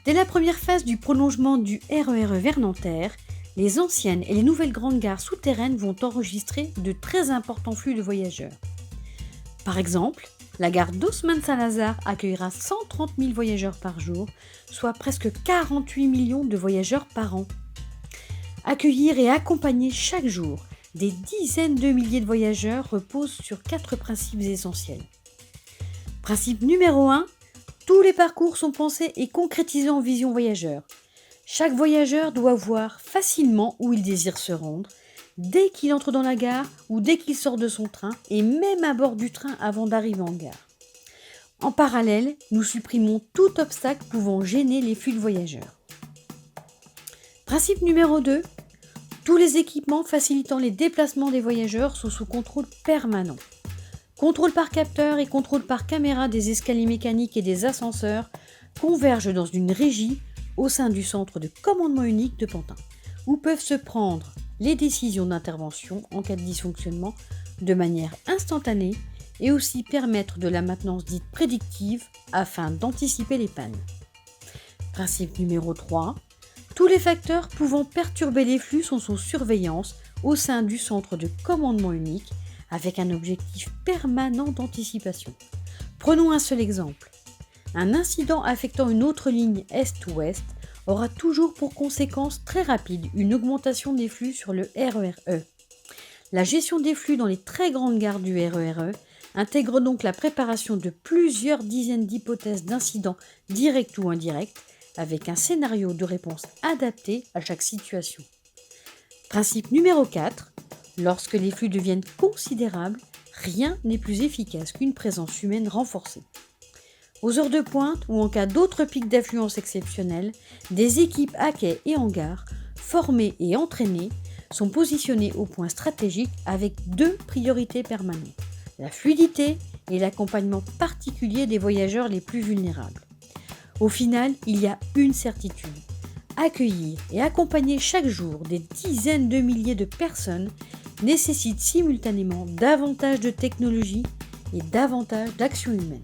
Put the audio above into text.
Dès la première phase du prolongement du RER vers Nanterre, les anciennes et les nouvelles grandes gares souterraines vont enregistrer de très importants flux de voyageurs. Par exemple, la gare d'Haussmann-Saint-Lazare accueillera 130 000 voyageurs par jour, soit presque 48 millions de voyageurs par an. Accueillir et accompagner chaque jour des dizaines de milliers de voyageurs repose sur 4 principes essentiels. Principe numéro 1, tous les parcours sont pensés et concrétisés en vision voyageur. Chaque voyageur doit voir facilement où il désire se rendre, dès qu'il entre dans la gare ou dès qu'il sort de son train et même à bord du train avant d'arriver en gare. En parallèle, nous supprimons tout obstacle pouvant gêner les flux de voyageurs. Principe numéro 2, tous les équipements facilitant les déplacements des voyageurs sont sous contrôle permanent. Contrôle par capteur et contrôle par caméra des escaliers mécaniques et des ascenseurs convergent dans une régie au sein du centre de commandement unique de Pantin, où peuvent se prendre les décisions d'intervention en cas de dysfonctionnement de manière instantanée et aussi permettre de la maintenance dite prédictive afin d'anticiper les pannes. Principe numéro 3, tous les facteurs pouvant perturber les flux sont sous surveillance au sein du centre de commandement unique avec un objectif permanent d'anticipation. Prenons un seul exemple. Un incident affectant une autre ligne est-ouest aura toujours pour conséquence très rapide une augmentation des flux sur le RER-E. La gestion des flux dans les très grandes gares du RER-E intègre donc la préparation de plusieurs dizaines d'hypothèses d'incidents directs ou indirects avec un scénario de réponse adapté à chaque situation. Principe numéro 4, lorsque les flux deviennent considérables, rien n'est plus efficace qu'une présence humaine renforcée. Aux heures de pointe ou en cas d'autres pics d'affluence exceptionnels, des équipes à quai et en gare, formées et entraînées, sont positionnées au point stratégique avec 2 priorités permanentes, la fluidité et l'accompagnement particulier des voyageurs les plus vulnérables. Au final, il y a une certitude. Accueillir et accompagner chaque jour des dizaines de milliers de personnes nécessite simultanément davantage de technologie et davantage d'action humaine.